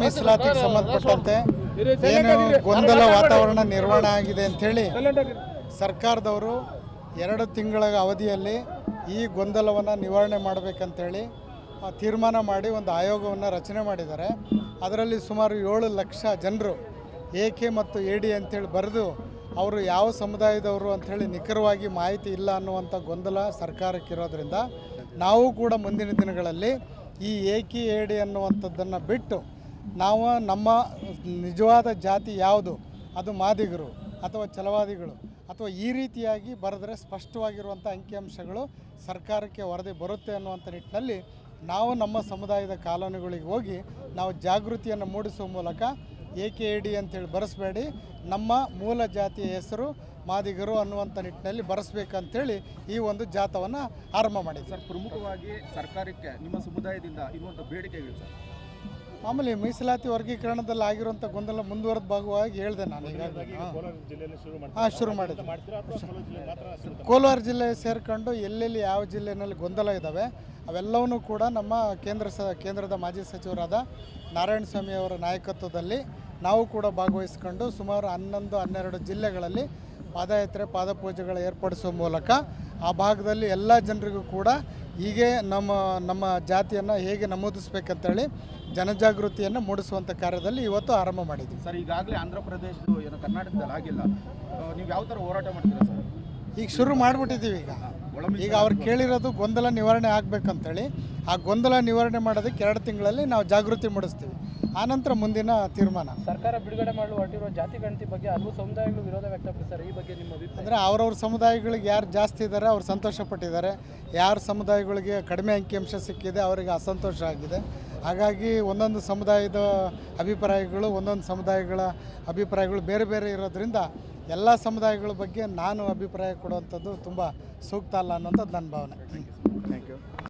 ಮೀಸಲಾತಿಗೆ ಸಂಬಂಧಪಟ್ಟಂತೆ ಏನು ಗೊಂದಲ ವಾತಾವರಣ ನಿರ್ಮಾಣ ಆಗಿದೆ ಅಂಥೇಳಿ ಸರ್ಕಾರದವರು 2 ತಿಂಗಳ ಅವಧಿಯಲ್ಲಿ ಈ ಗೊಂದಲವನ್ನು ನಿವಾರಣೆ ಮಾಡಬೇಕಂತೇಳಿ ತೀರ್ಮಾನ ಮಾಡಿ ಒಂದು ಆಯೋಗವನ್ನು ರಚನೆ ಮಾಡಿದ್ದಾರೆ. ಅದರಲ್ಲಿ ಸುಮಾರು 7 ಲಕ್ಷ ಜನರು ಏಕೆ ಮತ್ತು ಎಡಿ ಅಂತೇಳಿ ಬರೆದು ಅವರು ಯಾವ ಸಮುದಾಯದವರು ಅಂಥೇಳಿ ನಿಖರವಾಗಿ ಮಾಹಿತಿ ಇಲ್ಲ ಅನ್ನುವಂಥ ಗೊಂದಲ ಸರ್ಕಾರಕ್ಕಿರೋದ್ರಿಂದ ನಾವು ಕೂಡ ಮುಂದಿನ ದಿನಗಳಲ್ಲಿ ಈ ಏಕಿ ಎಡಿ ಅನ್ನುವಂಥದ್ದನ್ನು ಬಿಟ್ಟು ನಾವು ನಮ್ಮ ನಿಜವಾದ ಜಾತಿ ಯಾವುದು, ಅದು ಮಾದಿಗರು ಅಥವಾ ಛಲವಾದಿಗಳು ಅಥವಾ ಈ ರೀತಿಯಾಗಿ ಬರೆದರೆ ಸ್ಪಷ್ಟವಾಗಿರುವಂಥ ಅಂಕಿಅಂಶಗಳು ಸರ್ಕಾರಕ್ಕೆ ವರದಿ ಬರುತ್ತೆ ಅನ್ನುವಂಥ ನಿಟ್ಟಿನಲ್ಲಿ ನಾವು ನಮ್ಮ ಸಮುದಾಯದ ಕಾಲೋನಿಗಳಿಗೆ ಹೋಗಿ ನಾವು ಜಾಗೃತಿಯನ್ನು ಮೂಡಿಸುವ ಮೂಲಕ ಏಕೆ ಎಡಿ ಅಂತೇಳಿ ಬರೆಸಬೇಡಿ, ನಮ್ಮ ಮೂಲ ಜಾತಿಯ ಹೆಸರು ಮಾದಿಗರು ಅನ್ನುವಂಥ ನಿಟ್ಟಿನಲ್ಲಿ ಬರೆಸಬೇಕಂತೇಳಿ ಈ ಒಂದು ಜಾಥವನ್ನು ಆರಂಭ ಮಾಡಿದ್ವಿ. ಸರ್, ಪ್ರಮುಖವಾಗಿ ಸರ್ಕಾರಕ್ಕೆ ನಿಮ್ಮ ಸಮುದಾಯದಿಂದ ಇರುವಂಥ ಬೇಡಿಕೆಗಳು ಸರ್? ಮಾಮೂಲಿ ಮೀಸಲಾತಿ ವರ್ಗೀಕರಣದಲ್ಲಿ ಆಗಿರುವಂಥ ಗೊಂದಲ ಮುಂದುವರೆದ ಭಾಗವಾಗಿ ಹೇಳಿದೆ ನಾನು ಈಗಾಗಲೇ. ಶುರು ಮಾಡಿದೆ. ಕೋಲಾರ ಜಿಲ್ಲೆ ಸೇರಿಕೊಂಡು ಎಲ್ಲೆಲ್ಲಿ ಯಾವ ಜಿಲ್ಲೆಯಲ್ಲಿ ಗೊಂದಲ ಇದ್ದಾವೆ ಅವೆಲ್ಲವನ್ನೂ ಕೂಡ ನಮ್ಮ ಕೇಂದ್ರದ ಮಾಜಿ ಸಚಿವರಾದ ನಾರಾಯಣ ಸ್ವಾಮಿ ಅವರ ನಾಯಕತ್ವದಲ್ಲಿ ನಾವು ಕೂಡ ಭಾಗವಹಿಸಿಕೊಂಡು ಸುಮಾರು 11-12 ಜಿಲ್ಲೆಗಳಲ್ಲಿ ಪಾದಯಾತ್ರೆ ಪಾದಪೂಜೆಗಳು ಏರ್ಪಡಿಸುವ ಮೂಲಕ ಆ ಭಾಗದಲ್ಲಿ ಎಲ್ಲ ಜನರಿಗೂ ಕೂಡ ಹೀಗೆ ನಮ್ಮ ಜಾತಿಯನ್ನು ಹೇಗೆ ನಮೂದಿಸಬೇಕಂತೇಳಿ ಜನಜಾಗೃತಿಯನ್ನು ಮೂಡಿಸುವಂಥ ಕಾರ್ಯದಲ್ಲಿ ಇವತ್ತು ಆರಂಭ ಮಾಡಿದ್ವಿ. ಸರ್, ಈಗಾಗಲೇ ಆಂಧ್ರ ಪ್ರದೇಶದ್ದು ಏನೋ ಕರ್ನಾಟಕದಲ್ಲಿ ಆಗಿಲ್ಲ, ನೀವು ಯಾವ ಥರ ಹೋರಾಟ ಮಾಡ್ತೀರಾ ಸರ್? ಈಗ ಶುರು ಮಾಡಿಬಿಟ್ಟಿದ್ದೀವಿ. ಈಗ ಅವ್ರು ಕೇಳಿರೋದು ಗೊಂದಲ ನಿವಾರಣೆ ಆಗಬೇಕಂತೇಳಿ. ಆ ಗೊಂದಲ ನಿವಾರಣೆ ಮಾಡೋದಕ್ಕೆ 2 ತಿಂಗಳಲ್ಲಿ ನಾವು ಜಾಗೃತಿ ಮೂಡಿಸ್ತೀವಿ. ಆನಂತರ ಮುಂದಿನ ತೀರ್ಮಾನ. ಸರ್ಕಾರ ಬಿಡುಗಡೆ ಮಾಡಲು ಹೊರಟಿರುವ ಜಾತಿ ಗಣತಿ ಬಗ್ಗೆ ಹಲವು ಸಮುದಾಯಗಳು ವಿರೋಧ ವ್ಯಕ್ತಪಡಿಸ್ತಾರೆ. ಈ ಬಗ್ಗೆ ನಿಮ್ಮ ಅಭಿಪ್ರಾಯ? ಅಂದರೆ ಅವ್ರವ್ರ ಸಮುದಾಯಗಳಿಗೆ ಯಾರು ಜಾಸ್ತಿ ಇದ್ದಾರೆ ಅವ್ರು ಸಂತೋಷಪಟ್ಟಿದ್ದಾರೆ, ಯಾರು ಸಮುದಾಯಗಳಿಗೆ ಕಡಿಮೆ ಅಂಕಿಅಂಶ ಸಿಕ್ಕಿದೆ ಅವರಿಗೆ ಅಸಂತೋಷ ಆಗಿದೆ. ಹಾಗಾಗಿ ಒಂದೊಂದು ಸಮುದಾಯದ ಅಭಿಪ್ರಾಯಗಳು ಒಂದೊಂದು ಸಮುದಾಯಗಳ ಅಭಿಪ್ರಾಯಗಳು ಬೇರೆ ಬೇರೆ ಇರೋದ್ರಿಂದ ಎಲ್ಲ ಸಮುದಾಯಗಳ ಬಗ್ಗೆ ನಾನು ಅಭಿಪ್ರಾಯ ಕೊಡುವಂಥದ್ದು ತುಂಬ ಸೂಕ್ತ ಅಲ್ಲ ಅನ್ನೋಂಥದ್ದು ನನ್ನ ಭಾವನೆ. Thank you.